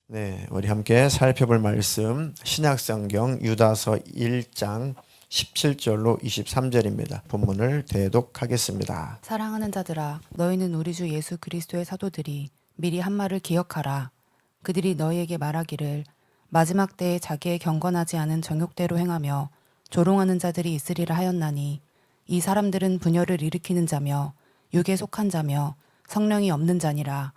네, 우리 함께 살펴볼 말씀 신약성경 유다서 1장 17절로 23절입니다. 본문을 대독하겠습니다. 사랑하는 자들아, 너희는 우리 주 예수 그리스도의 사도들이 미리 한 말을 기억하라. 그들이 너희에게 말하기를 마지막 때에 자기의 경건하지 않은 정욕대로 행하며 조롱하는 자들이 있으리라 하였나니, 이 사람들은 분열을 일으키는 자며 육에 속한 자며 성령이 없는 자니라.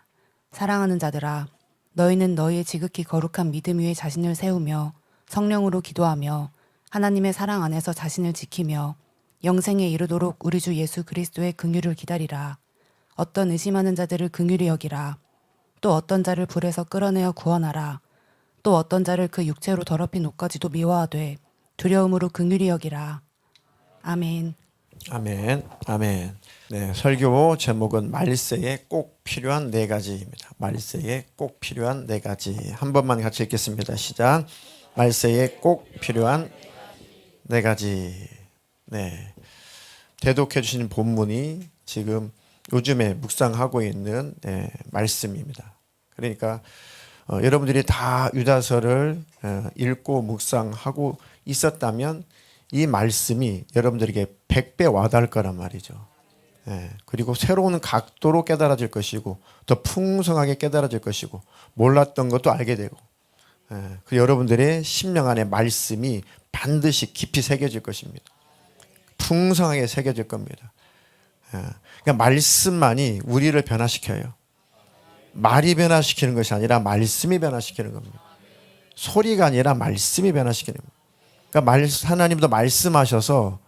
사랑하는 자들아, 너희는 너희의 지극히 거룩한 믿음 위에 자신을 세우며 성령으로 기도하며 하나님의 사랑 안에서 자신을 지키며 영생에 이르도록 우리 주 예수 그리스도의 긍휼을 기다리라. 어떤 의심하는 자들을 긍휼히 여기라. 또 어떤 자를 불에서 끌어내어 구원하라. 또 어떤 자를 그 육체로 더럽힌 옷까지도 미워하되 두려움으로 긍휼히 여기라. 아멘. 아멘, 아멘. 네, 설교 제목은 말세에 꼭 필요한 네 가지입니다. 말세에 꼭 필요한 네 가지. 한 번만 같이 읽겠습니다. 시작. 말세에 꼭 필요한 네 가지. 네, 대독해 주신 본문이 지금 요즘에 묵상하고 있는 말씀입니다. 그러니까 여러분들이 다 유다서를 읽고 묵상하고 있었다면 이 말씀이 여러분들에게 100배 와닿을 거란 말이죠. 그리고 새로운 각도로 깨달아질 것이고 더 풍성하게 깨달아질 것이고 몰랐던 것도 알게 되고 그 여러분들의 심령 안에 말씀이 반드시 깊이 새겨질 것입니다. 풍성하게 새겨질 겁니다. 그러니까 말씀만이 우리를 변화시켜요. 말이 변화시키는 것이 아니라 말씀이 변화시키는 겁니다. 소리가 아니라 말씀이 변화시키는 겁니다. 그러니까 하나님도 말씀하셔서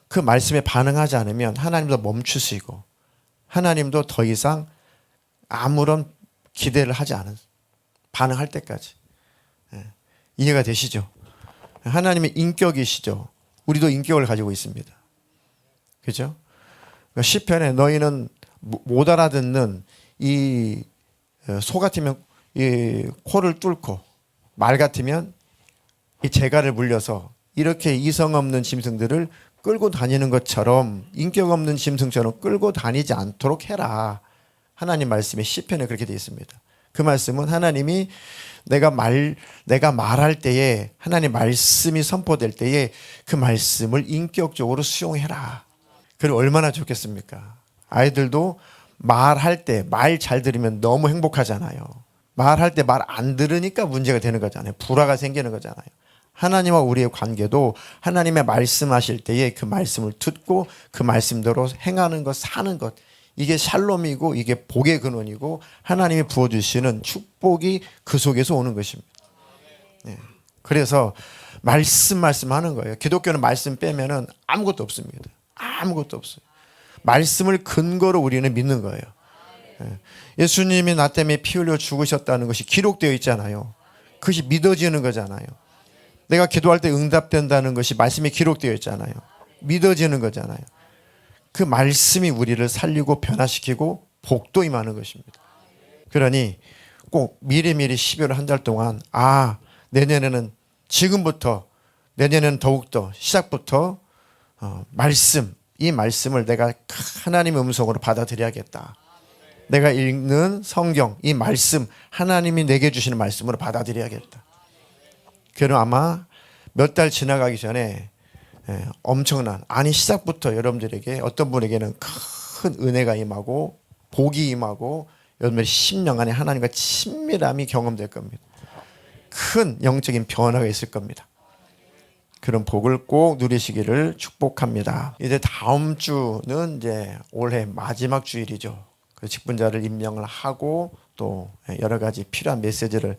그 말씀에 반응하지 않으면 하나님도 멈추시고 하나님도 더 이상 아무런 기대를 하지 않은 반응할 때까지. 이해가 되시죠? 하나님의 인격이시죠. 우리도 인격을 가지고 있습니다. 그죠? 시편에 너희는 못 알아듣는 이 소 같으면 이 코를 뚫고 말 같으면 이 재갈을 물려서 이렇게 이성 없는 짐승들을 끌고 다니는 것처럼 인격 없는 짐승처럼 끌고 다니지 않도록 해라. 하나님 말씀에 시편에 그렇게 되어 있습니다. 그 말씀은 하나님이 내가 말할 때에 하나님 말씀이 선포될 때에 그 말씀을 인격적으로 수용해라. 그리고 얼마나 좋겠습니까? 아이들도 말할 때 말 잘 들으면 너무 행복하잖아요. 말할 때 말 안 들으니까 문제가 되는 거잖아요. 불화가 생기는 거잖아요. 하나님과 우리의 관계도 하나님의 말씀하실 때에 그 말씀을 듣고 그 말씀대로 행하는 것, 사는 것, 이게 샬롬이고 이게 복의 근원이고 하나님이 부어주시는 축복이 그 속에서 오는 것입니다. 그래서 말씀하는 거예요. 기독교는 말씀 빼면은 아무것도 없습니다. 아무것도 없어요. 말씀을 근거로 우리는 믿는 거예요. 예수님이 나 때문에 피 흘려 죽으셨다는 것이 기록되어 있잖아요. 그것이 믿어지는 거잖아요. 내가 기도할 때 응답된다는 것이 말씀에 기록되어 있잖아요. 믿어지는 거잖아요. 그 말씀이 우리를 살리고 변화시키고 복도 임하는 것입니다. 그러니 꼭 미리미리 12월 한 달 동안 내년에는 지금부터 내년에는 더욱더 시작부터 이 말씀을 내가 하나님의 음성으로 받아들여야겠다. 내가 읽는 성경, 이 말씀 하나님이 내게 주시는 말씀으로 받아들여야겠다. 그럼 아마 몇 달 지나가기 전에 엄청난 시작부터 여러분들에게 어떤 분에게는 큰 은혜가 임하고 복이 임하고 여러분들의 심령 안에 하나님과 친밀함이 경험될 겁니다. 큰 영적인 변화가 있을 겁니다. 그런 복을 꼭 누리시기를 축복합니다. 이제 다음 주는 이제 올해 마지막 주일이죠. 그 직분자를 임명을 하고 또 여러 가지 필요한 메시지를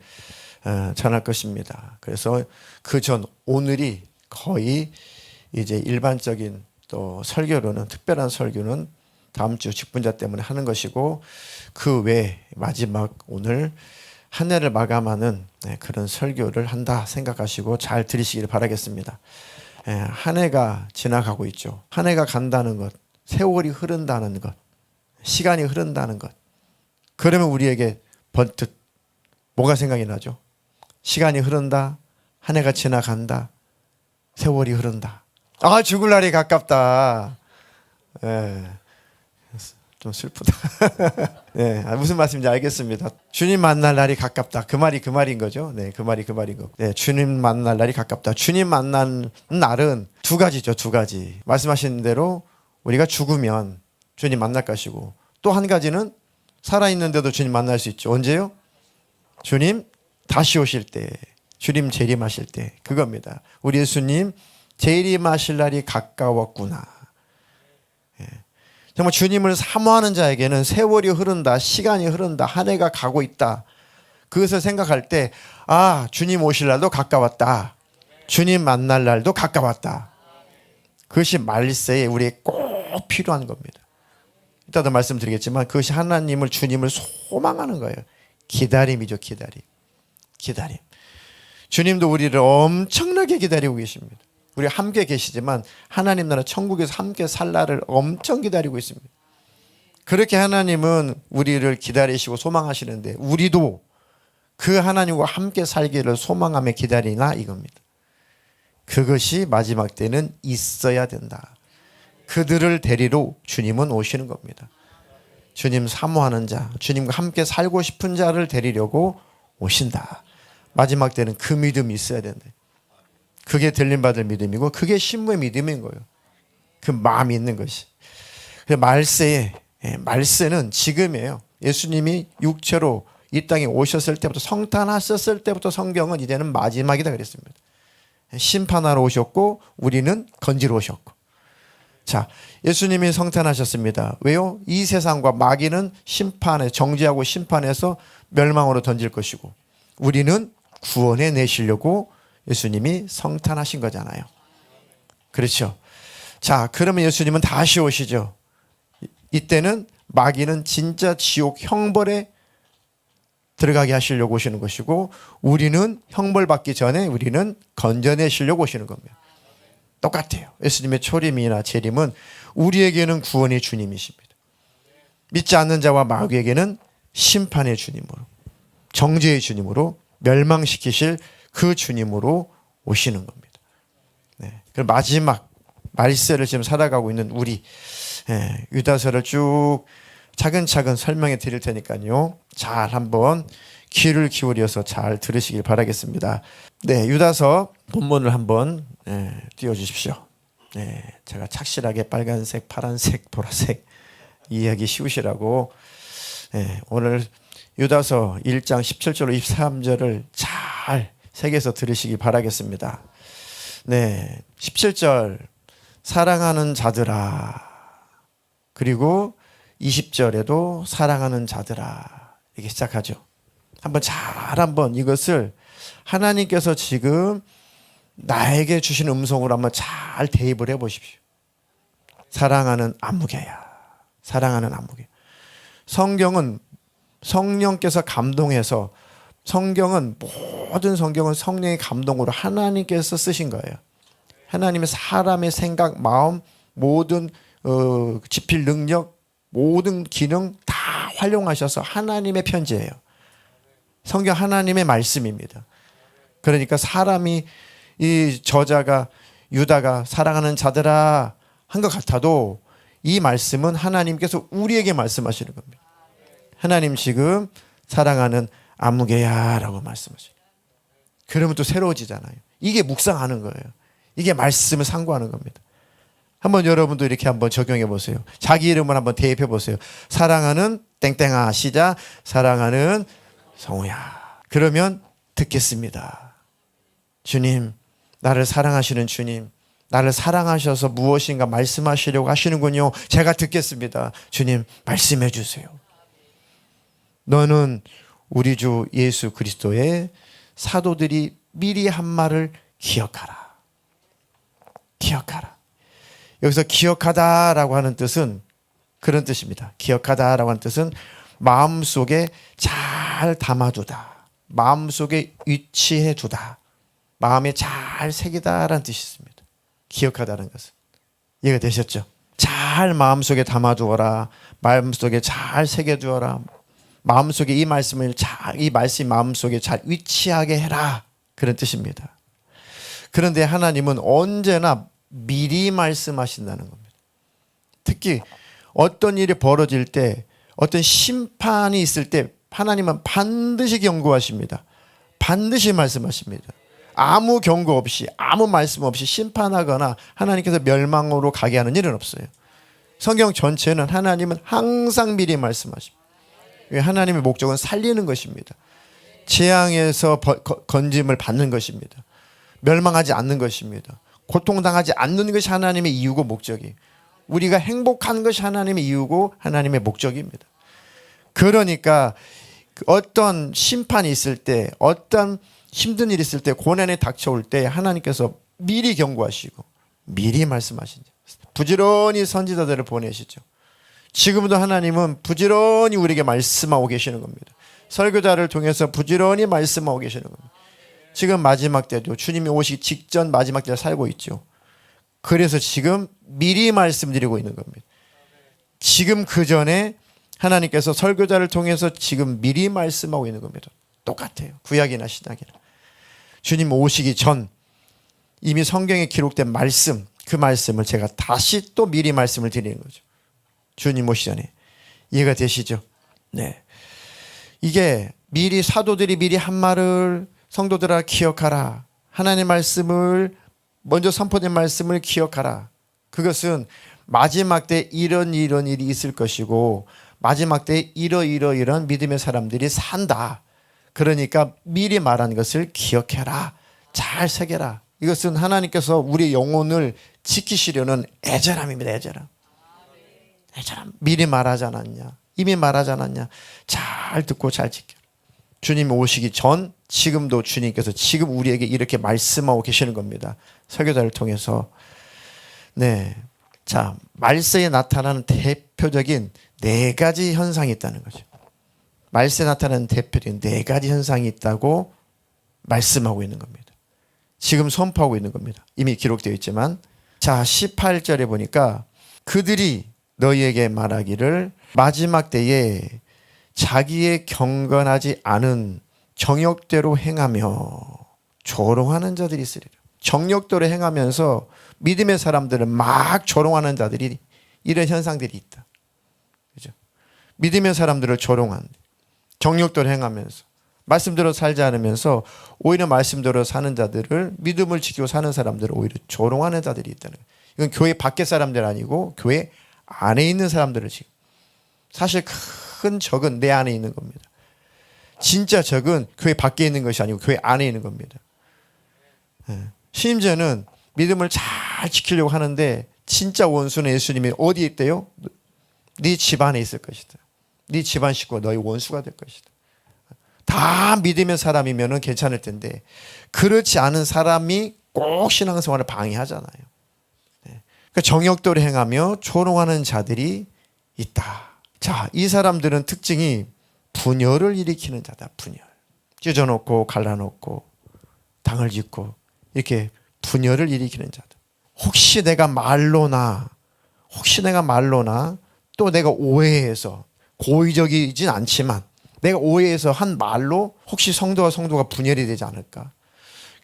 전할 것입니다. 그래서 그 전 오늘이 거의 이제 일반적인 또 설교로는 특별한 설교는 다음 주 직분자 때문에 하는 것이고 그 외에 마지막 오늘 한 해를 마감하는 그런 설교를 한다 생각하시고 잘 들으시기를 바라겠습니다. 한 해가 지나가고 있죠. 한 해가 간다는 것, 세월이 흐른다는 것, 시간이 흐른다는 것. 그러면 우리에게 번뜩 뭐가 생각이 나죠? 시간이 흐른다, 한 해가 지나간다, 세월이 흐른다. 죽을 날이 가깝다. 좀 슬프다. 네, 무슨 말씀인지 알겠습니다. 주님 만날 날이 가깝다. 그 말인 거죠. 네, 그 말인 거고. 네, 주님 만날 날이 가깝다. 주님 만난 날은 두 가지죠, 두 가지. 말씀하신 대로 우리가 죽으면 주님 만날 것이고, 또 한 가지는 살아있는데도 주님 만날 수 있죠. 언제요? 주님 다시 오실 때, 주님 재림하실 때, 그겁니다. 우리 예수님 재림하실 날이 가까웠구나. 예. 정말 주님을 사모하는 자에게는 세월이 흐른다, 시간이 흐른다, 한 해가 가고 있다. 그것을 생각할 때, 아, 주님 오실 날도 가까웠다. 주님 만날 날도 가까웠다. 그것이 말세에 우리에게 꼭 필요한 겁니다. 이따도 말씀드리겠지만 그것이 하나님을, 주님을 소망하는 거예요. 기다림이죠, 기다림. 주님도 우리를 엄청나게 기다리고 계십니다. 우리 함께 계시지만 하나님 나라 천국에서 함께 살 날을 엄청 기다리고 있습니다. 그렇게 하나님은 우리를 기다리시고 소망하시는데 우리도 그 하나님과 함께 살기를 소망하며 기다리나 이겁니다. 그것이 마지막 때는 있어야 된다. 그들을 데리러 주님은 오시는 겁니다. 주님 사모하는 자, 주님과 함께 살고 싶은 자를 데리려고 오신다. 마지막 때는 그 믿음이 있어야 된다. 그게 들림받을 믿음이고 그게 신부의 믿음인 거예요. 그 마음이 있는 것이. 말세는 지금이에요. 예수님이 육체로 이 땅에 오셨을 때부터, 성탄하셨을 때부터 성경은 이제는 마지막이다 그랬습니다. 심판하러 오셨고 우리는 건지러 오셨고. 자, 예수님이 성탄하셨습니다. 왜요? 이 세상과 마귀는 심판에, 정죄하고 심판해서 멸망으로 던질 것이고 우리는 구원해 내시려고 예수님이 성탄하신 거잖아요. 그렇죠? 자, 그러면 예수님은 다시 오시죠. 이때는 마귀는 진짜 지옥 형벌에 들어가게 하시려고 오시는 것이고 우리는 형벌받기 전에 우리는 건져내시려고 오시는 겁니다. 똑같아요. 예수님의 초림이나 재림은 우리에게는 구원의 주님이십니다. 믿지 않는 자와 마귀에게는 심판의 주님으로, 정죄의 주님으로, 멸망시키실 그 주님으로 오시는 겁니다. 네. 그럼 마지막 말세를 지금 살아가고 있는 우리, 유다서를 쭉 차근차근 설명해 드릴 테니까요. 잘 한번 귀를 기울여서 잘 들으시길 바라겠습니다. 네, 유다서 본문을 한번 띄워주십시오. 네, 제가 착실하게 빨간색, 파란색, 보라색 이해하기 쉬우시라고 오늘 유다서 1장 17절로 23절을 잘 새겨서 들으시기 바라겠습니다. 네, 17절 사랑하는 자들아, 그리고 20절에도 사랑하는 자들아 이렇게 시작하죠. 한번 이것을 하나님께서 지금 나에게 주신 음성으로 한번 잘 대입을 해 보십시오. 사랑하는 안무개야. 사랑하는 안무개. 성경은 성령께서 감동해서 모든 성경은 성령의 감동으로 하나님께서 쓰신 거예요. 하나님의 사람의 생각, 마음, 모든 지필 능력, 모든 기능 다 활용하셔서 하나님의 편지예요. 성경 하나님의 말씀입니다. 그러니까 사람이, 이 저자가 유다가 사랑하는 자들아 한 것 같아도 이 말씀은 하나님께서 우리에게 말씀하시는 겁니다. 하나님 지금 사랑하는 아무개야 라고 말씀하시죠. 그러면 또 새로워지잖아요. 이게 묵상하는 거예요. 이게 말씀을 상고하는 겁니다. 한번 여러분도 이렇게 한번 적용해 보세요. 자기 이름을 한번 대입해 보세요. 사랑하는 땡땡아, 시작. 사랑하는 성우야. 그러면 듣겠습니다. 주님, 나를 사랑하시는 주님, 나를 사랑하셔서 무엇인가 말씀하시려고 하시는군요. 제가 듣겠습니다. 주님, 말씀해 주세요. 너는 우리 주 예수 그리스도의 사도들이 미리 한 말을 기억하라. 기억하라. 여기서 기억하다라고 하는 뜻은 그런 뜻입니다. 기억하다라고 하는 뜻은 마음속에 잘 담아두다. 마음속에 위치해 두다. 마음에 잘 새기다라는 뜻이 있습니다. 기억하다는 것은. 이해가 되셨죠? 잘 마음속에 담아두어라. 마음속에 잘 새겨두어라. 마음속에 이 말씀이 마음속에 잘 위치하게 해라. 그런 뜻입니다. 그런데 하나님은 언제나 미리 말씀하신다는 겁니다. 특히 어떤 일이 벌어질 때, 어떤 심판이 있을 때 하나님은 반드시 경고하십니다. 반드시 말씀하십니다. 아무 경고 없이, 아무 말씀 없이 심판하거나 하나님께서 멸망으로 가게 하는 일은 없어요. 성경 전체는 하나님은 항상 미리 말씀하십니다. 하나님의 목적은 살리는 것입니다. 재앙에서 건짐을 받는 것입니다. 멸망하지 않는 것입니다. 고통당하지 않는 것이 하나님의 이유고 목적이, 우리가 행복한 것이 하나님의 이유고 하나님의 목적입니다. 그러니까 어떤 심판이 있을 때, 어떤 힘든 일이 있을 때, 고난이 닥쳐올 때 하나님께서 미리 경고하시고 미리 말씀하신다. 부지런히 선지자들을 보내시죠. 지금도 하나님은 부지런히 우리에게 말씀하고 계시는 겁니다. 설교자를 통해서 부지런히 말씀하고 계시는 겁니다. 지금 마지막 때도 주님이 오시기 직전 마지막 때를 살고 있죠. 그래서 지금 미리 말씀드리고 있는 겁니다. 지금 그 전에 하나님께서 설교자를 통해서 지금 미리 말씀하고 있는 겁니다. 똑같아요. 구약이나 신약이나. 주님 오시기 전 이미 성경에 기록된 말씀, 그 말씀을 제가 다시 또 미리 말씀을 드리는 거죠. 주님 오시기 전에. 이해가 되시죠? 네. 이게 미리 사도들이 미리 한 말을 성도들아 기억하라. 하나님의 말씀을 먼저 선포된 말씀을 기억하라. 그것은 마지막 때 이런 일이 있을 것이고 마지막 때 이런 믿음의 사람들이 산다. 그러니까 미리 말한 것을 기억해라. 잘 새겨라. 이것은 하나님께서 우리의 영혼을 지키시려는 애절함입니다. 애절함. 미리 말하지 않았냐? 이미 말하지 않았냐? 잘 듣고 잘 지켜라. 주님이 오시기 전 지금도 주님께서 지금 우리에게 이렇게 말씀하고 계시는 겁니다. 설교자를 통해서. 네. 자, 말세에 나타나는 대표적인 4가지 현상이 있다는 거죠. 말세에 나타나는 대표적인 4가지 현상이 있다고 말씀하고 있는 겁니다. 지금 선포하고 있는 겁니다. 이미 기록되어 있지만. 자, 18절에 보니까 그들이 너희에게 말하기를 마지막 때에 자기의 경건하지 않은 정욕대로 행하며 조롱하는 자들이 있으리라. 정욕대로 행하면서 믿음의 사람들은 막 조롱하는 자들이, 이런 현상들이 있다. 그죠? 믿음의 사람들을 조롱한, 정욕대로 행하면서 말씀대로 살지 않으면서 오히려 말씀대로 사는 자들을, 믿음을 지키고 사는 사람들을 오히려 조롱하는 자들이 있다는 거예요. 이건 교회 밖에 사람들 아니고 교회 안에 있는 사람들을 지금. 사실 큰 적은 내 안에 있는 겁니다. 진짜 적은 교회 밖에 있는 것이 아니고 교회 안에 있는 겁니다. 심지어는 믿음을 잘 지키려고 하는데 진짜 원수는 예수님이 어디에 있대요? 네 집안에 있을 것이다. 네 집안 식구가 너희 원수가 될 것이다. 다 믿음의 사람이면 괜찮을 텐데 그렇지 않은 사람이 꼭 신앙생활을 방해하잖아요. 그러니까 정욕대로 행하며 조롱하는 자들이 있다. 자, 이 사람들은 특징이 분열을 일으키는 자다. 분열. 찢어놓고 갈라놓고 당을 짓고 이렇게 분열을 일으키는 자다. 혹시 내가 말로나 또 내가 오해해서, 고의적이진 않지만 내가 오해해서 한 말로 혹시 성도가 분열이 되지 않을까?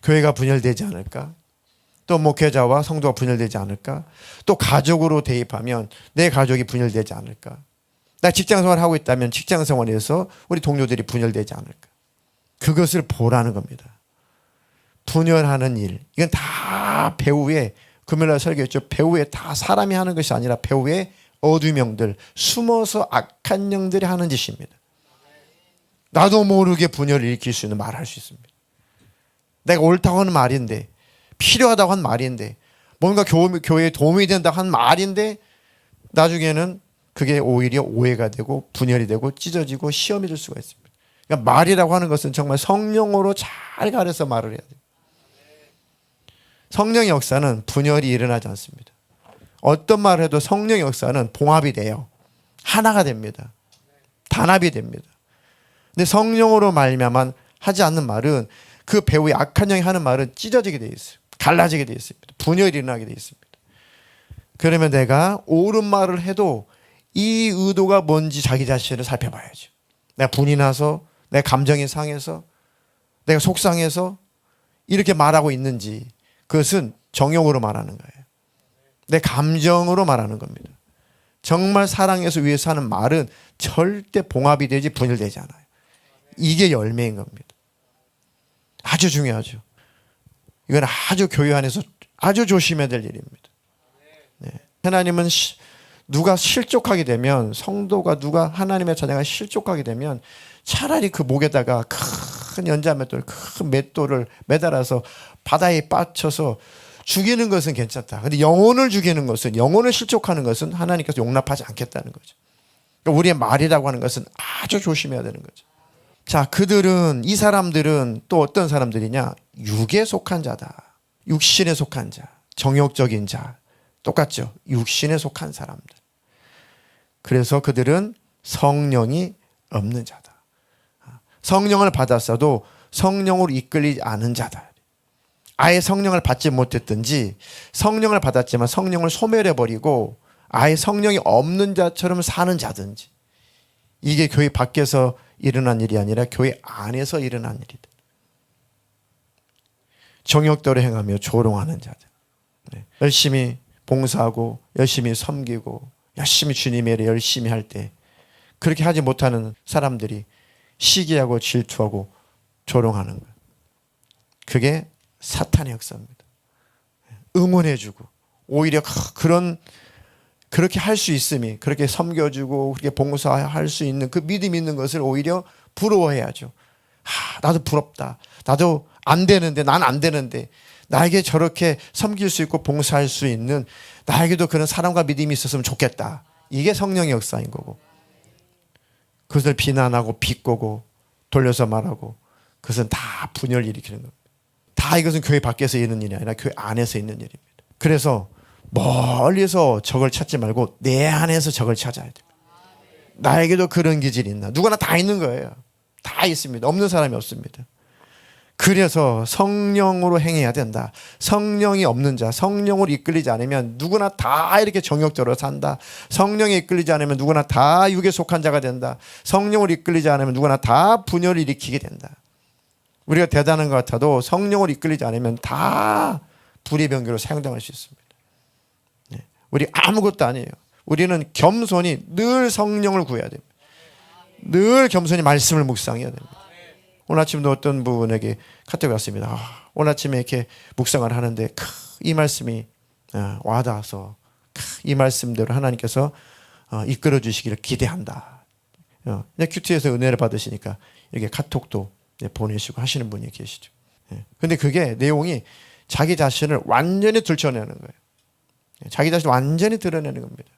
교회가 분열되지 않을까? 또 목회자와 성도가 분열되지 않을까? 또 가족으로 대입하면 내 가족이 분열되지 않을까? 나 직장생활을 하고 있다면 직장생활에서 우리 동료들이 분열되지 않을까? 그것을 보라는 겁니다. 분열하는 일. 이건 다 배후에, 금요일날 설교했죠. 배후에 다 사람이 하는 것이 아니라 배후에 어둠 영들, 숨어서 악한 영들이 하는 짓입니다. 나도 모르게 분열을 일으킬 수 있는 말을 할 수 있습니다. 내가 옳다고 하는 말인데, 필요하다고 한 말인데, 뭔가 교회에 도움이 된다고 한 말인데 나중에는 그게 오히려 오해가 되고 분열이 되고 찢어지고 시험이 될 수가 있습니다. 그러니까 말이라고 하는 것은 정말 성령으로 잘 가려서 말을 해야 돼요. 성령의 역사는 분열이 일어나지 않습니다. 어떤 말을 해도 성령의 역사는 봉합이 돼요. 하나가 됩니다. 단합이 됩니다. 근데 성령으로 말미암아 하지 않는 말은 그 배후에 악한 영이 하는 말은 찢어지게 돼 있어요. 갈라지게 돼 있습니다. 분열이 일어나게 돼 있습니다. 그러면 내가 옳은 말을 해도 이 의도가 뭔지 자기 자신을 살펴봐야죠. 내가 분이 나서, 내 감정이 상해서, 내가 속상해서 이렇게 말하고 있는지, 그것은 정욕으로 말하는 거예요. 내 감정으로 말하는 겁니다. 정말 사랑해서 위해서 하는 말은 절대 봉합이 되지 분열되지 않아요. 이게 열매인 겁니다. 아주 중요하죠. 이건 아주 교회 안에서 아주 조심해야 될 일입니다. 네. 하나님은 누가 실족하게 되면, 성도가 누가 하나님의 자녀가 실족하게 되면 차라리 그 목에다가 큰 연자맷돌, 큰 맷돌을 매달아서 바다에 빠쳐서 죽이는 것은 괜찮다. 근데 영혼을 죽이는 것은, 영혼을 실족하는 것은 하나님께서 용납하지 않겠다는 거죠. 그러니까 우리의 말이라고 하는 것은 아주 조심해야 되는 거죠. 자, 이 사람들은 또 어떤 사람들이냐? 육에 속한 자다. 육신에 속한 자, 정욕적인 자. 똑같죠? 육신에 속한 사람들. 그래서 그들은 성령이 없는 자다. 성령을 받았어도 성령으로 이끌리지 않은 자다. 아예 성령을 받지 못했든지 성령을 받았지만 성령을 소멸해버리고 아예 성령이 없는 자처럼 사는 자든지, 이게 교회 밖에서 일어난 일이 아니라 교회 안에서 일어난 일이다. 정욕대로 행하며 조롱하는 자들. 열심히 봉사하고 열심히 섬기고 열심히 주님의 일을 열심히 할 때 그렇게 하지 못하는 사람들이 시기하고 질투하고 조롱하는 것. 그게 사탄의 역사입니다. 응원해주고 오히려 그렇게 할 수 있음이, 그렇게 섬겨주고 그렇게 봉사할 수 있는 그 믿음 있는 것을 오히려 부러워해야죠. 나도 부럽다. 나도 안 되는데, 난 안 되는데 나에게 저렇게 섬길 수 있고 봉사할 수 있는, 나에게도 그런 사랑과 믿음이 있었으면 좋겠다. 이게 성령의 역사인 거고, 그것을 비난하고 비꼬고 돌려서 말하고, 그것은 다 분열 일으키는 겁니다. 다 이것은 교회 밖에서 있는 일이 아니라 교회 안에서 있는 일입니다. 그래서 멀리서 적을 찾지 말고 내 안에서 적을 찾아야 돼요. 나에게도 그런 기질이 있나? 누구나 다 있는 거예요. 다 있습니다. 없는 사람이 없습니다. 그래서 성령으로 행해야 된다. 성령이 없는 자, 성령으로 이끌리지 않으면 누구나 다 이렇게 정욕적으로 산다. 성령에 이끌리지 않으면 누구나 다 육에 속한 자가 된다. 성령으로 이끌리지 않으면 누구나 다 분열을 일으키게 된다. 우리가 대단한 것 같아도 성령으로 이끌리지 않으면 다 불의 병기로 사용당할 수 있습니다. 우리 아무것도 아니에요. 우리는 겸손히 늘 성령을 구해야 됩니다. 늘 겸손히 말씀을 묵상해야 됩니다. 오늘 아침도 어떤 분에게 카톡이 왔습니다. 오늘 아침에 이렇게 묵상을 하는데 이 말씀이 와닿아서 이 말씀대로 하나님께서 이끌어 주시기를 기대한다. 큐티에서 은혜를 받으시니까 이렇게 카톡도 보내시고 하시는 분이 계시죠. 근데 그게 내용이 자기 자신을 완전히 들춰내는 거예요. 자기 자신을 완전히 드러내는 겁니다.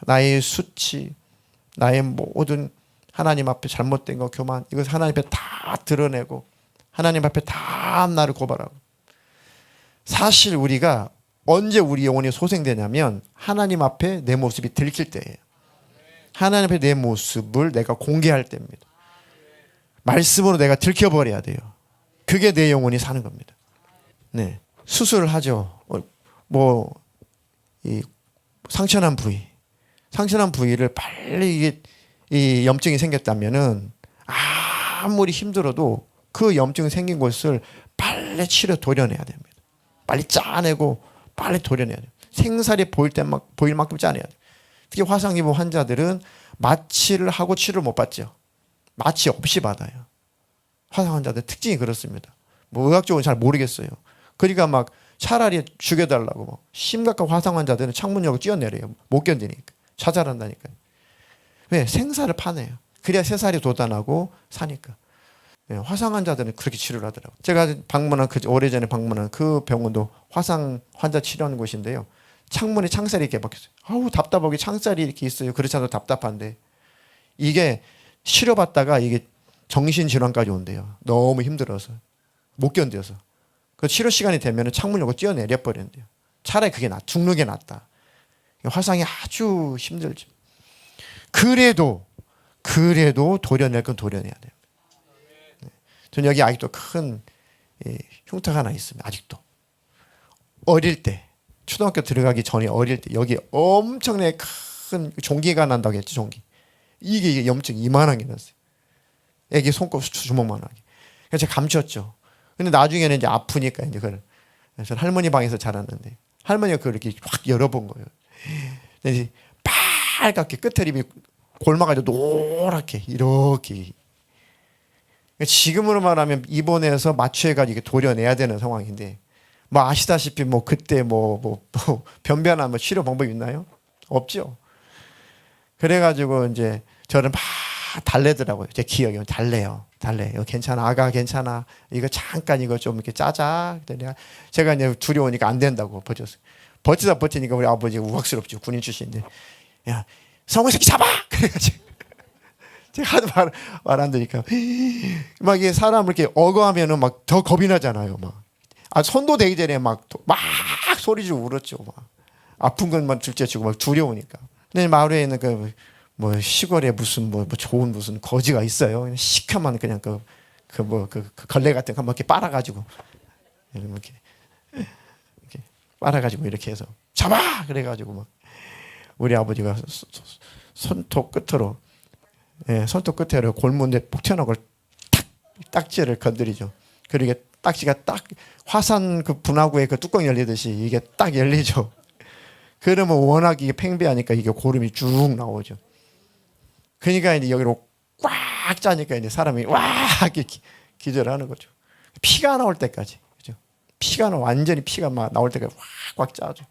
나의 수치, 나의 모든 하나님 앞에 잘못된 거, 교만, 이것을 하나님 앞에 다 드러내고 하나님 앞에 다 나를 고발하고. 사실 우리가 언제 우리 영혼이 소생되냐면 하나님 앞에 내 모습이 들킬 때예요. 하나님 앞에 내 모습을 내가 공개할 때입니다. 말씀으로 내가 들켜버려야 돼요. 그게 내 영혼이 사는 겁니다. 네, 수술을 하죠. 이 상처난 부위를 빨리 이게 이 염증이 생겼다면은 아무리 힘들어도 그 염증이 생긴 곳을 빨리 치료 도려내야 됩니다. 빨리 짜내고 빨리 도려내야 돼요. 생살이 보일 만큼 짜내야 돼요. 특히 화상 입은 환자들은 마취를 하고 치료를 못 받죠. 마취 없이 받아요. 화상 환자들 특징이 그렇습니다. 의학적으로 잘 모르겠어요. 그러니까 막 차라리 죽여달라고 심각한 화상 환자들은 창문 열고 뛰어내려요. 못 견디니까. 자살한다니까요. 왜? 생사를 파내요. 그래야 새살이 돋아나고 사니까. 화상 환자들은 그렇게 치료를 하더라고요. 제가 오래전에 방문한 그 병원도 화상 환자 치료하는 곳인데요. 창문에 창살이 이렇게 박혔어요. 아우, 답답하게 창살이 이렇게 있어요. 그렇지 않아도 답답한데. 이게 치료받다가 이게 정신질환까지 온대요. 너무 힘들어서. 못 견뎌서. 그 치료 시간이 되면 창문 열고 뛰어내려 버린대요. 차라리 그게 죽는 게 낫다. 화상이 아주 힘들죠. 그래도 도려낼 건 도려내야 돼요. 저는 여기 아직도 큰 흉터가 하나 있습니다. 아직도. 어릴 때, 초등학교 들어가기 전에 어릴 때 여기 엄청나게 큰 종기가 난다고 했죠. 종기. 이게 염증 이만하게 났어요. 애기 손톱 주먹만하게. 그래서 제가 감췄죠. 근데 나중에는 이제 아프니까 이제 그걸. 저는 할머니 방에서 자랐는데 할머니가 그걸 이렇게 확 열어본 거예요. 근데 빨갛게 끝에림이 골마가지고 노랗게 이렇게. 지금으로 말하면 입원해서 마취해가지고 도려내야 되는 상황인데, 뭐 아시다시피 뭐 그때 뭐 변변한 뭐 치료 방법이 있나요? 없죠. 그래가지고 이제 저를 막 달래더라고요. 제 기억이 달래요. 이거 괜찮아, 아가 괜찮아. 이거 잠깐 이거 좀 이렇게 짜자. 제가 이제 두려우니까 안 된다고 버텼어요. 버티니까 우리 아버지가 우악스럽죠. 군인 출신인데, 야 성우 새끼 잡아. 그래가지고 제가 하도 말 안 들으니까 막 이게 사람을 이렇게 어거하면은 막 더 겁이 나잖아요. 막 손도 대기 전에 막 소리 지르고 울었죠. 막 아픈 것만 둘째치고 막 두려우니까. 근데 마을에 있는 그 뭐 시골에 무슨 뭐 좋은 무슨 거지가 있어요. 시커먼 그냥 그 걸레 같은 거 막 이렇게 빨아가지고 이렇게 빨아가지고 이렇게 해서 잡아. 그래가지고 막 우리 아버지가 손톱 끝으로 골문에 폭 튀어나온 걸 딱지를 건드리죠. 그리고 이게 딱지가 딱 화산 그 분화구의 그 뚜껑 열리듯이 이게 딱 열리죠. 그러면 워낙 이게 팽배하니까 이게 고름이 쭉 나오죠. 그러니까 이제 여기로 꽉 짜니까 이제 사람이 와 기절하는 거죠. 피가 나올 때까지, 그죠? 완전히 피가 막 나올 때까지 꽉 짜죠.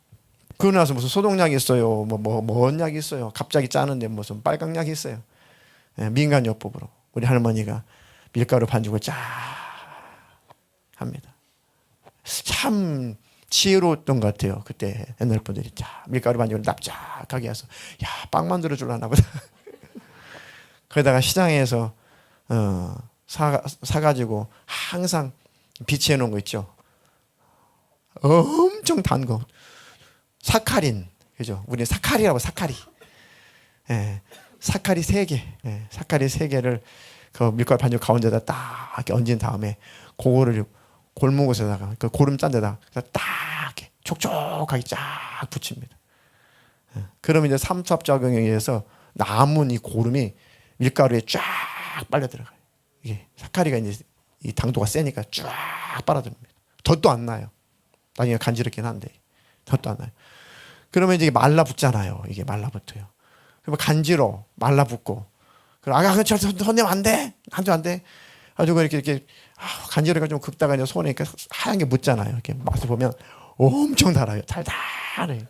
그러고 나서 무슨 소독약이 있어요, 뭔 약이 있어요. 갑자기 짜는데 무슨 빨강약이 있어요. 민간요법으로 우리 할머니가 밀가루 반죽을 쫙 합니다. 참 지혜로웠던 것 같아요. 그때 옛날 분들이 밀가루 반죽을 납작하게 해서 빵 만들어 주려나 보다. 그러다가 시장에서 사가지고 항상 비치해 놓은 거 있죠. 엄청 단 거. 사카린, 그죠? 우리 사카리라고 사카리. 사카리 3개. 사카리 3개를 그 밀가루 반죽 가운데다 딱 이렇게 얹은 다음에 그거를 골목에다가 그 고름 짠 데다 딱 이렇게 촉촉하게 쫙 붙입니다. 그러면 이제 삼투압작용에 의해서 남은 이 고름이 밀가루에 쫙 빨려 들어가요. 이게 사카리가 이제 이 당도가 세니까 쫙 빨아들입니다. 덧도 안 나요. 나중에 간지럽긴 한데 덧도 안 나요. 그러면 이제 말라붙잖아요. 이게 말라붙어요. 그러면 간지러 말라붙고. 그럼 아가 그저 손 내면 안 돼. 안 돼. 가지고 이렇게 간지러가 좀 긁다가 이제 손에 이렇게 하얀 게 묻잖아요. 이렇게 맛을 보면 엄청 달아요. 달달해요.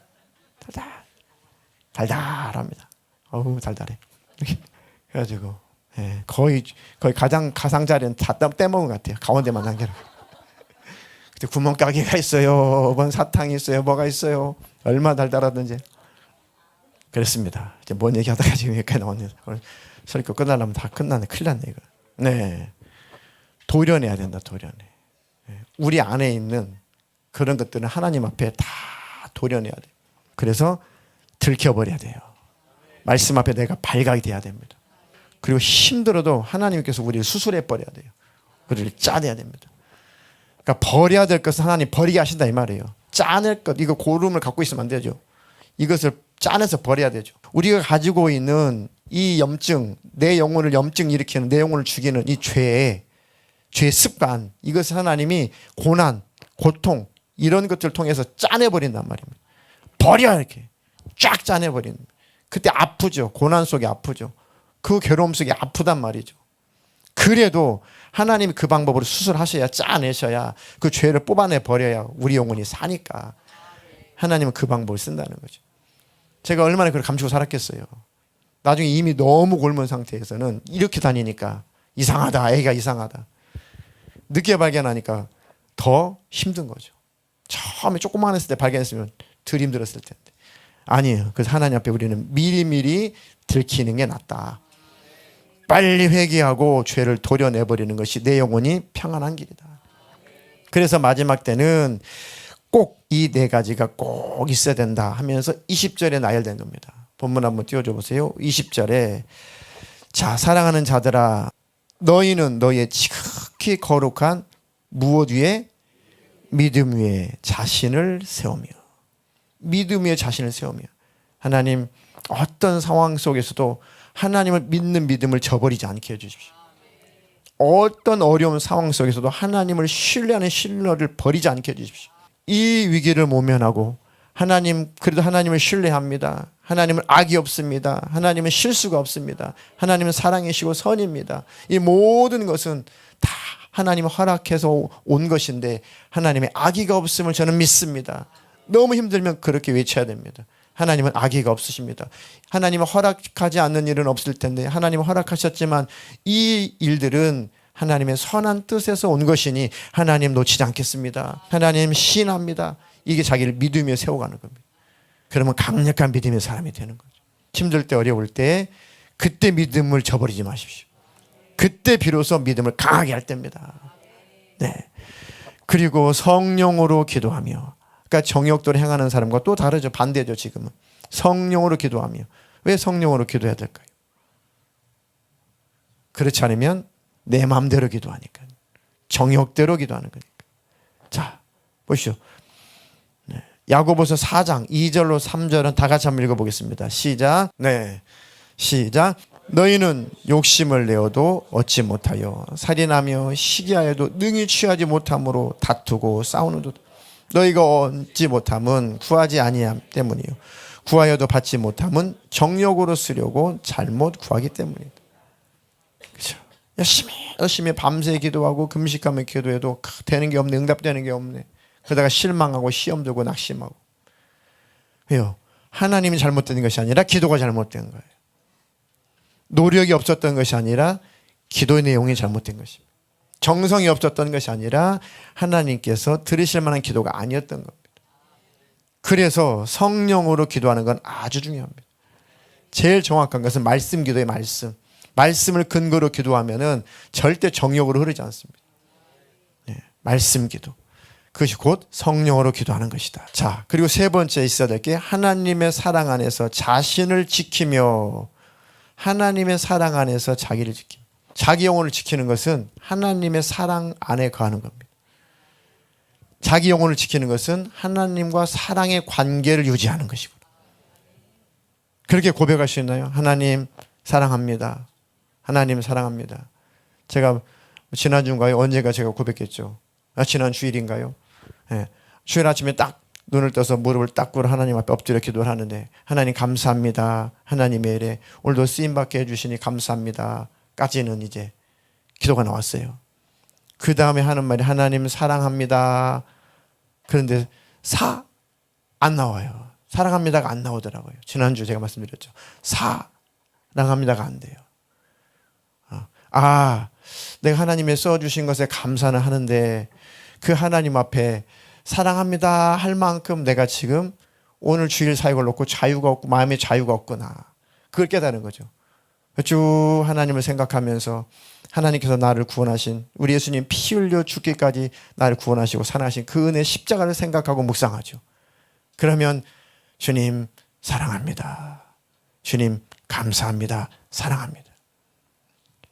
달달합니다. 어우 달달해. 그래가지고 거의 가장 가상자리는 다 떼먹은 것 같아요. 가운데만 남겨라. 그때 구멍가게가 있어요. 뭔 사탕이 있어요. 뭐가 있어요. 얼마나 달달하든지. 그랬습니다. 이제 뭔 얘기하다가 지금 여기까지 나왔네요. 설교 끝나려면 다 끝나네. 큰일 났네 이거. 네, 도려내야 된다. 도려내. 우리 안에 있는 그런 것들은 하나님 앞에 다 도려내야 돼요. 그래서 들켜버려야 돼요. 말씀 앞에 내가 발각이 돼야 됩니다. 그리고 힘들어도 하나님께서 우리를 수술해 버려야 돼요. 우리를 짜내야 됩니다. 그러니까 버려야 될 것은 하나님 버리게 하신다 이 말이에요. 짜낼 것, 이거 고름을 갖고 있으면 안 되죠. 이것을 짜내서 버려야 되죠. 우리가 가지고 있는 이 염증, 내 영혼을 염증 일으키는, 내 영혼을 죽이는 이 죄 습관, 이것을 하나님이 고난, 고통 이런 것들을 통해서 짜내버린단 말입니다. 버려 이렇게 쫙 짜내버리는. 그때 아프죠. 고난 속에 아프죠. 그 괴로움 속에 아프단 말이죠. 그래도 하나님이 그 방법으로 수술하셔야, 짜내셔야, 그 죄를 뽑아내 버려야 우리 영혼이 사니까 하나님은 그 방법을 쓴다는 거죠. 제가 얼마나 그걸 감추고 살았겠어요. 나중에 이미 너무 곪은 상태에서는 이렇게 다니니까 이상하다, 애가 이상하다. 늦게 발견하니까 더 힘든 거죠. 처음에 조그만 했을 때 발견했으면 덜 힘들었을 텐데. 아니에요. 그래서 하나님 앞에 우리는 미리미리 들키는 게 낫다. 빨리 회개하고 죄를 도려내버리는 것이 내 영혼이 평안한 길이다. 그래서 마지막 때는 꼭 이 4가지가 꼭 있어야 된다 하면서 20절에 나열된 겁니다. 본문 한번 띄워줘 보세요. 20절에 자, 사랑하는 자들아, 너희는 너희의 지극히 거룩한 무엇 위에? 믿음 위에 자신을 세우며. 믿음 위에 자신을 세우며. 하나님 어떤 상황 속에서도 하나님을 믿는 믿음을 저버리지 않게 해주십시오. 어떤 어려운 상황 속에서도 하나님을 신뢰하는 신뢰를 버리지 않게 해주십시오. 이 위기를 모면하고 하나님, 그래도 하나님을 신뢰합니다. 하나님은 악이 없습니다. 하나님은 실수가 없습니다. 하나님은 사랑이시고 선입니다. 이 모든 것은 다 하나님이 허락해서 온 것인데 하나님의 악의가 없음을 저는 믿습니다. 너무 힘들면 그렇게 외쳐야 됩니다. 하나님은 악의가 없으십니다. 하나님은 허락하지 않는 일은 없을 텐데 하나님은 허락하셨지만 이 일들은 하나님의 선한 뜻에서 온 것이니 하나님 놓치지 않겠습니다. 하나님 신합니다. 이게 자기를 믿으며 세워가는 겁니다. 그러면 강력한 믿음의 사람이 되는 거죠. 힘들 때 어려울 때 그때 믿음을 저버리지 마십시오. 그때 비로소 믿음을 강하게 할 때입니다. 네. 그리고 성령으로 기도하며, 그러니까 정욕대로 행하는 사람과 또 다르죠. 반대죠. 지금은 성령으로 기도하며. 왜 성령으로 기도해야 될까요? 그렇지 않으면 내 마음대로 기도하니까, 정욕대로 기도하는 거니까. 자, 보시오. 네. 야고보서 4장 2절로 3절은 다 같이 한번 읽어보겠습니다. 시작. 네, 시작. 너희는 욕심을 내어도 얻지 못하여 살인하며 시기하여도 능히 취하지 못함으로 다투고 싸우는도 너희가 얻지 못함은 구하지 아니함 때문이요 구하여도 받지 못함은 정욕으로 쓰려고 잘못 구하기 때문이다. 그렇죠? 열심히 밤새 기도하고 금식하며 기도해도 되는 게 없네, 응답되는 게 없네. 그러다가 실망하고 시험 들고 낙심하고. 왜요? 하나님이 잘못된 것이 아니라 기도가 잘못된 거예요. 노력이 없었던 것이 아니라 기도의 내용이 잘못된 것입니다. 정성이 없었던 것이 아니라 하나님께서 들으실 만한 기도가 아니었던 겁니다. 그래서 성령으로 기도하는 건 아주 중요합니다. 제일 정확한 것은 말씀 기도의 말씀. 말씀을 근거로 기도하면은 절대 정욕으로 흐르지 않습니다. 네, 말씀 기도. 그것이 곧 성령으로 기도하는 것이다. 자, 그리고 세 번째 있어야 될 게 하나님의 사랑 안에서 자신을 지키며, 하나님의 사랑 안에서 자기를 지키며. 자기 영혼을 지키는 것은 하나님의 사랑 안에 거하는 겁니다. 자기 영혼을 지키는 것은 하나님과 사랑의 관계를 유지하는 것이구나. 그렇게 고백할 수 있나요? 하나님 사랑합니다. 하나님 사랑합니다. 제가 지난주인가요? 언제가 제가 고백했죠? 지난 주일인가요? 네. 주일 아침에 딱 눈을 떠서 무릎을 딱 꿇어 하나님 앞에 엎드려 기도를 하는데, 하나님 감사합니다. 하나님의 일에 오늘도 쓰임받게 해주시니 감사합니다. 까지는 이제 기도가 나왔어요. 그 다음에 하는 말이 하나님 사랑합니다. 그런데 안 나와요. 사랑합니다가 안 나오더라고요. 지난주 제가 말씀드렸죠. 사랑합니다가 안 돼요. 내가 하나님의 써주신 것에 감사는 하는데 그 하나님 앞에 사랑합니다 할 만큼 내가 지금 오늘 주일 사역을 놓고 자유가 없고 마음의 자유가 없구나. 그걸 깨달은 거죠. 쭉 하나님을 생각하면서 하나님께서 나를 구원하신, 우리 예수님 피 흘려 죽기까지 나를 구원하시고 사랑하신 그 은혜 십자가를 생각하고 묵상하죠. 그러면 주님 사랑합니다. 주님 감사합니다. 사랑합니다.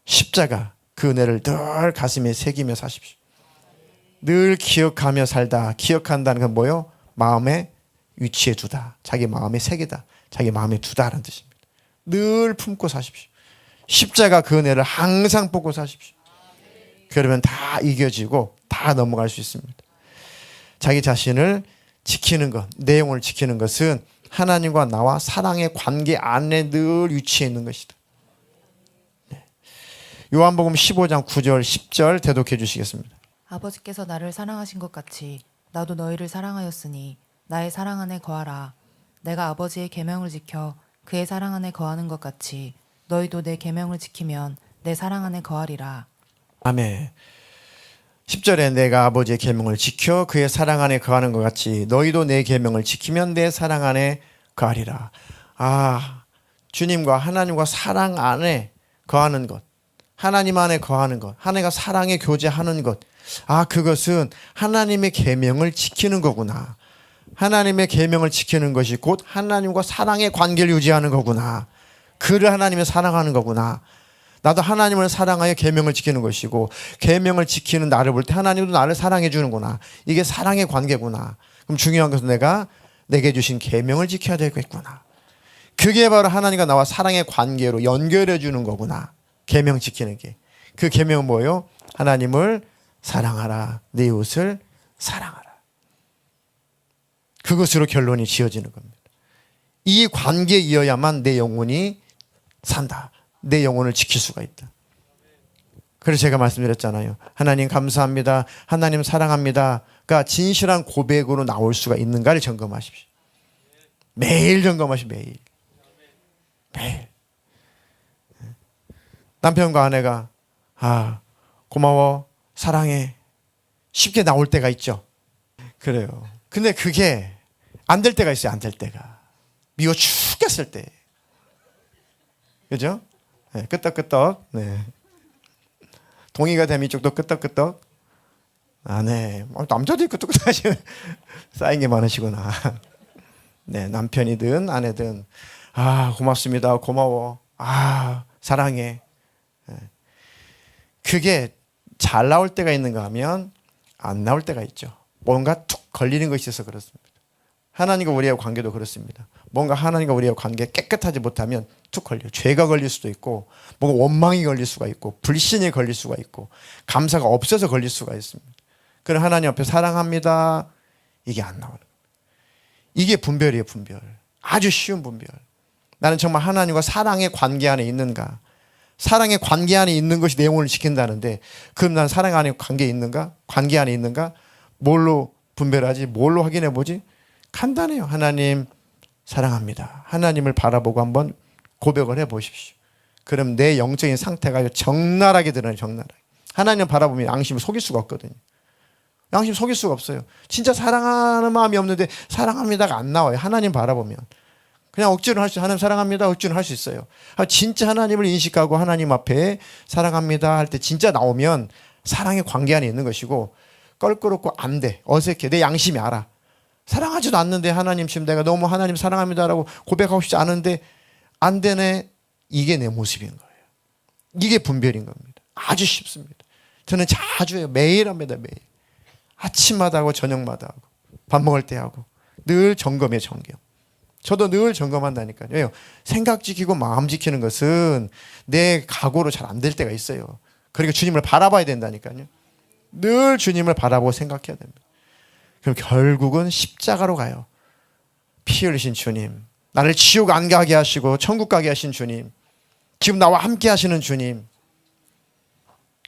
십자가 그 은혜를 늘 가슴에 새기며 사십시오. 늘 기억하며 살다. 기억한다는 건 뭐예요? 마음에 위치해 두다. 자기 마음에 새기다. 자기 마음에 두다라는 뜻입니다. 늘 품고 사십시오. 십자가 그 은혜를 항상 보고 사십시오. 그러면 다 이겨지고 다 넘어갈 수 있습니다. 자기 자신을 지키는 것, 내용을 지키는 것은 하나님과 나와 사랑의 관계 안에 늘 위치해 있는 것이다. 요한복음 15장 9절 10절 대독해 주시겠습니다. 아버지께서 나를 사랑하신 것 같이 나도 너희를 사랑하였으니 나의 사랑 안에 거하라. 내가 아버지의 계명을 지켜 그의 사랑 안에 거하는 것 같이 너희도 내 계명을 지키면 내 사랑 안에 거하리라. 아멘. 10절에 내가 아버지의 계명을 지켜 그의 사랑 안에 거하는 것 같이 너희도 내 계명을 지키면 내 사랑 안에 거하리라. 주님과 하나님과 사랑 안에 거하는 것, 하나님 안에 거하는 것, 하나님과 사랑에 교제하는 것, 그것은 하나님의 계명을 지키는 거구나. 하나님의 계명을 지키는 것이 곧 하나님과 사랑의 관계를 유지하는 거구나. 그를 하나님을 사랑하는 거구나. 나도 하나님을 사랑하여 계명을 지키는 것이고, 계명을 지키는 나를 볼 때 하나님도 나를 사랑해 주는구나. 이게 사랑의 관계구나. 그럼 중요한 것은 내가 내게 주신 계명을 지켜야 되겠구나. 그게 바로 하나님과 나와 사랑의 관계로 연결해 주는 거구나. 계명 지키는 게. 그 계명은 뭐예요? 하나님을 사랑하라. 내 이웃을 사랑하라. 그것으로 결론이 지어지는 겁니다. 이 관계에 이어야만 내 영혼이 산다. 내 영혼을 지킬 수가 있다. 그래서 제가 말씀드렸잖아요. 하나님 감사합니다. 하나님 사랑합니다가 진실한 고백으로 나올 수가 있는가를 점검하십시오. 매일 점검하십시오. 매일. 매일. 남편과 아내가 고마워, 사랑해. 쉽게 나올 때가 있죠. 그래요. 근데 그게 안 될 때가 있어요. 안 될 때가. 미워 죽겠을 때. 그죠? 네, 끄떡끄떡. 네. 동의가 되면 이쪽도 끄떡끄떡. 네. 남자들이 끄떡끄떡 하시는 쌓인 게 많으시구나. 네, 남편이든 아내든 고맙습니다. 고마워. 사랑해. 네. 그게 잘 나올 때가 있는가 하면 안 나올 때가 있죠. 뭔가 툭 걸리는 것이 있어서 그렇습니다. 하나님과 우리의 관계도 그렇습니다. 뭔가 하나님과 우리의 관계 깨끗하지 못하면 툭 걸려요. 죄가 걸릴 수도 있고, 뭔가 원망이 걸릴 수가 있고, 불신이 걸릴 수가 있고, 감사가 없어서 걸릴 수가 있습니다. 그럼 하나님 앞에 사랑합니다. 이게 안 나오는 거예요. 이게 분별이에요. 분별. 아주 쉬운 분별. 나는 정말 하나님과 사랑의 관계 안에 있는가? 사랑의 관계 안에 있는 것이 내 영혼을 지킨다는데, 그럼 난 사랑 안에 관계에 있는가? 관계 안에 있는가? 뭘로 분별하지? 뭘로 확인해 보지? 간단해요. 하나님 사랑합니다. 하나님을 바라보고 한번 고백을 해 보십시오. 그럼 내 영적인 상태가 적나라하게 드러나요. 적나라하게. 하나님을 바라보면 양심을 속일 수가 없거든요. 양심 속일 수가 없어요. 진짜 사랑하는 마음이 없는데 사랑합니다가 안 나와요. 하나님 바라보면. 그냥 억지로 할 수, 하나님 사랑합니다. 억지로 할 수 있어요. 진짜 하나님을 인식하고 하나님 앞에 사랑합니다 할 때 진짜 나오면 사랑의 관계 안에 있는 것이고, 껄끄럽고 안 돼. 어색해. 내 양심이 알아. 사랑하지도 않는데 하나님 지금 내가 너무 하나님 사랑합니다라고 고백하고 싶지 않은데 안 되네. 이게 내 모습인 거예요. 이게 분별인 겁니다. 아주 쉽습니다. 저는 자주 해요. 매일 합니다. 매일. 아침마다 하고 저녁마다 하고 밥 먹을 때 하고 늘 점검해 점검. 저도 늘 점검한다니까요. 왜요? 생각 지키고 마음 지키는 것은 내 각오로 잘 안 될 때가 있어요. 그러니까 주님을 바라봐야 된다니까요. 늘 주님을 바라보고 생각해야 됩니다. 그럼 결국은 십자가로 가요. 피 흘리신 주님, 나를 지옥 안 가게 하시고 천국 가게 하신 주님, 지금 나와 함께 하시는 주님,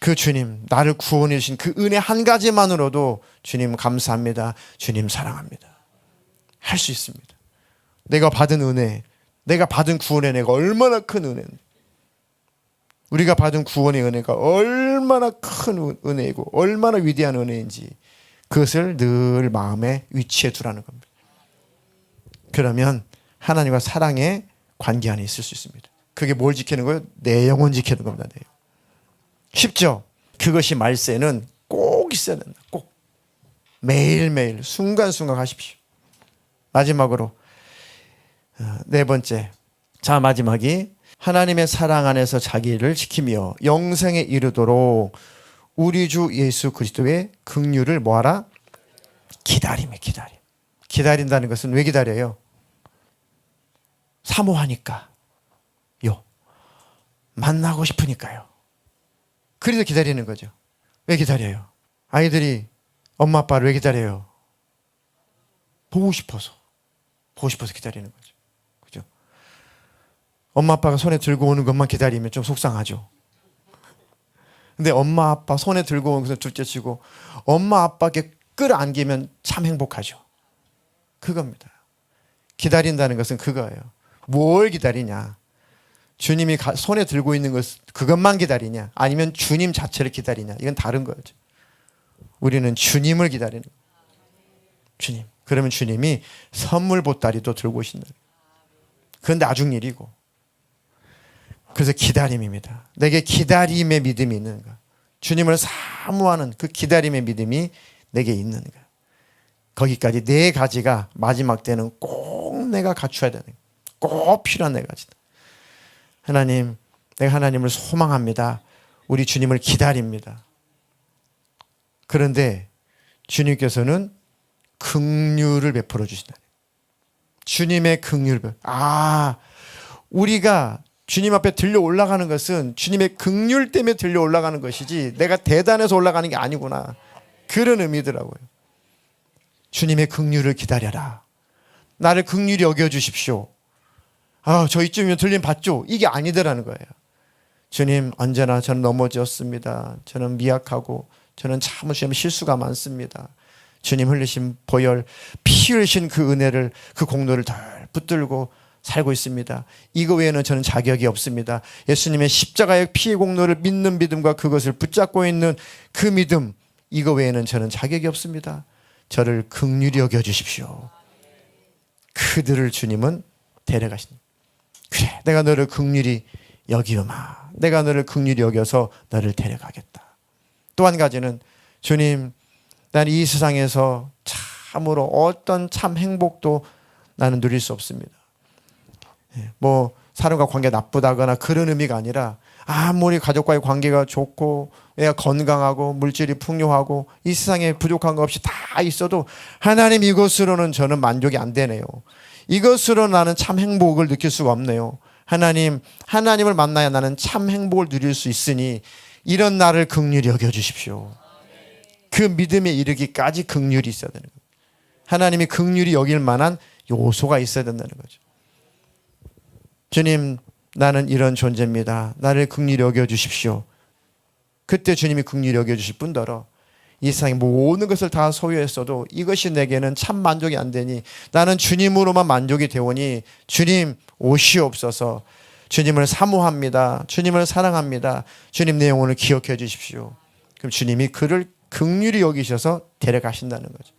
그 주님, 나를 구원해 주신 그 은혜 한 가지만으로도 주님 감사합니다. 주님 사랑합니다. 할 수 있습니다. 내가 받은 은혜, 내가 받은 구원의 은혜가 얼마나 큰 은혜인데, 우리가 받은 구원의 은혜가 얼마나 큰 은혜이고 얼마나 위대한 은혜인지 그것을 늘 마음에 위치해 두라는 겁니다. 그러면 하나님과 사랑의 관계 안에 있을 수 있습니다. 그게 뭘 지키는 거예요? 내 영혼 지키는 겁니다. 내 영혼. 쉽죠? 그것이 말세는 꼭 있어야 된다. 꼭. 매일매일 순간순간 하십시오. 마지막으로 네 번째. 자, 마지막이 하나님의 사랑 안에서 자기를 지키며 영생에 이르도록 우리 주 예수 그리스도의 긍휼을 뭐하라? 기다림에 기다림. 기다린다는 것은 왜 기다려요? 사모하니까요. 만나고 싶으니까요. 그래서 기다리는 거죠. 왜 기다려요? 아이들이 엄마 아빠를 왜 기다려요? 보고 싶어서. 보고 싶어서 기다리는 거죠. 그죠? 엄마 아빠가 손에 들고 오는 것만 기다리면 좀 속상하죠. 근데 엄마 아빠 손에 들고 오는 것은 둘째치고 엄마 아빠께 끌어안기면 참 행복하죠. 그겁니다. 기다린다는 것은 그거예요. 뭘 기다리냐? 주님이 손에 들고 있는 것 그것만 기다리냐? 아니면 주님 자체를 기다리냐? 이건 다른 거죠. 우리는 주님을 기다리는 거예요. 주님. 그러면 주님이 선물 보따리도 들고 오신다. 그건 나중 일이고. 그래서 기다림입니다. 내게 기다림의 믿음이 있는가? 주님을 사모하는 그 기다림의 믿음이 내게 있는가? 거기까지 네 가지가 마지막 때는 꼭 내가 갖춰야 되는, 꼭 필요한 네 가지다. 하나님, 내가 하나님을 소망합니다. 우리 주님을 기다립니다. 그런데 주님께서는 긍휼을 베풀어 주신다. 주님의 긍휼을. 우리가 주님 앞에 들려 올라가는 것은 주님의 긍휼 때문에 들려 올라가는 것이지 내가 대단해서 올라가는 게 아니구나. 그런 의미더라고요. 주님의 긍휼을 기다려라. 나를 긍휼히 여겨 주십시오. 저 이쯤이면 들림 받죠. 이게 아니더라는 거예요. 주님, 언제나 저는 넘어졌습니다. 저는 미약하고 저는 참 실수가 많습니다. 주님 흘리신 보혈, 피 흘리신 그 은혜를, 그 공로를 덜 붙들고 살고 있습니다. 이거 외에는 저는 자격이 없습니다. 예수님의 십자가의 피의 공로를 믿는 믿음과 그것을 붙잡고 있는 그 믿음, 이거 외에는 저는 자격이 없습니다. 저를 긍휼히 여겨주십시오. 그들을 주님은 데려가신다. 그래, 내가 너를 긍휼히 여기오마. 내가 너를 긍휼히 여겨서 너를 데려가겠다. 또 한 가지는, 주님, 난 이 세상에서 참으로 어떤 참 행복도 나는 누릴 수 없습니다. 뭐 사람과 관계가 나쁘다거나 그런 의미가 아니라, 아무리 가족과의 관계가 좋고 내가 건강하고 물질이 풍요하고 이 세상에 부족한 거 없이 다 있어도 하나님, 이것으로는 저는 만족이 안 되네요. 이것으로 나는 참 행복을 느낄 수가 없네요. 하나님을 만나야 나는 참 행복을 누릴 수 있으니 이런 나를 긍휼히 여겨주십시오. 그 믿음에 이르기까지 긍휼이 있어야 되는 거예요. 하나님이 긍휼히 여길 만한 요소가 있어야 된다는 거죠. 주님, 나는 이런 존재입니다. 나를 긍휼히 여겨주십시오. 그때 주님이 긍휼히 여겨주실 뿐더러 이 세상의 모든 것을 다 소유했어도 이것이 내게는 참 만족이 안 되니 나는 주님으로만 만족이 되오니 주님 오시옵소서. 주님을 사모합니다. 주님을 사랑합니다. 주님, 내 영혼을 기억해 주십시오. 그럼 주님이 그를 긍휼히 여기셔서 데려가신다는 거죠.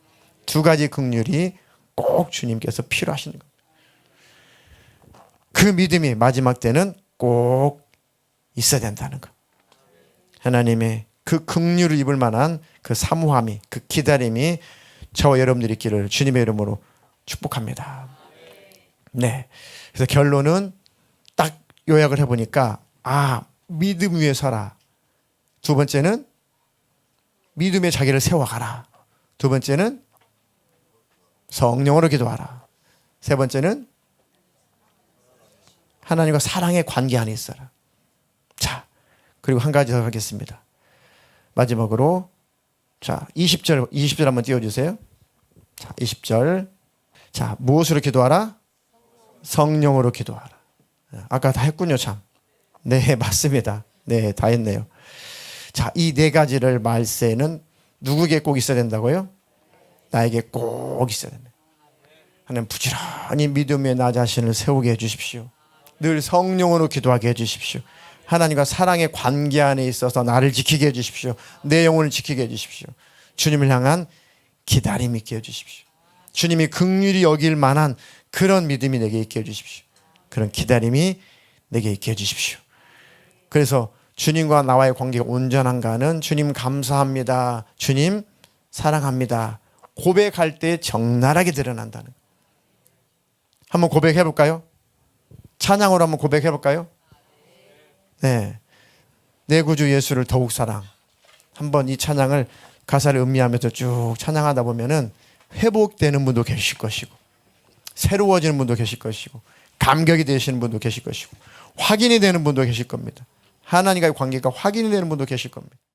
두 가지 긍휼이 꼭 주님께서 필요하신 겁니다. 그 믿음이 마지막 때는 꼭 있어야 된다는 것. 하나님의 그 긍휼을 입을 만한 그 사모함이, 그 기다림이 저와 여러분들이 있기를 주님의 이름으로 축복합니다. 네. 그래서 결론은 딱 요약을 해보니까, 믿음 위에 서라. 두 번째는 믿음의 자기를 세워가라. 두 번째는 성령으로 기도하라. 세 번째는 하나님과 사랑의 관계 안에 있어라. 자, 그리고 한 가지 더 하겠습니다. 마지막으로, 자, 20절 한번 띄워주세요. 자, 20절. 자, 무엇으로 기도하라? 성령으로 기도하라. 아까 다 했군요, 참. 네, 맞습니다. 네, 다 했네요. 자, 이 네 가지를 말세는 누구에게 꼭 있어야 된다고요? 나에게 꼭 있어야 된다. 하나님, 부지런히 믿음에 나 자신을 세우게 해주십시오. 늘 성령으로 기도하게 해주십시오. 하나님과 사랑의 관계 안에 있어서 나를 지키게 해주십시오. 내 영혼을 지키게 해주십시오. 주님을 향한 기다림 있게 해주십시오. 주님이 긍휼히 여길 만한 그런 믿음이 내게 있게 해주십시오. 그런 기다림이 내게 있게 해주십시오. 그래서 주님과 나와의 관계가 온전한가는 주님 감사합니다, 주님 사랑합니다 고백할 때 적나라하게 드러난다는 거예요. 한번 고백해 볼까요? 찬양으로 한번 고백해 볼까요? 네, 내 구주 예수를 더욱 사랑. 한번 이 찬양을 가사를 음미하면서 쭉 찬양하다 보면은 회복되는 분도 계실 것이고, 새로워지는 분도 계실 것이고, 감격이 되시는 분도 계실 것이고, 확인이 되는 분도 계실 겁니다. 하나님과의 관계가 확인이 되는 분도 계실 겁니다.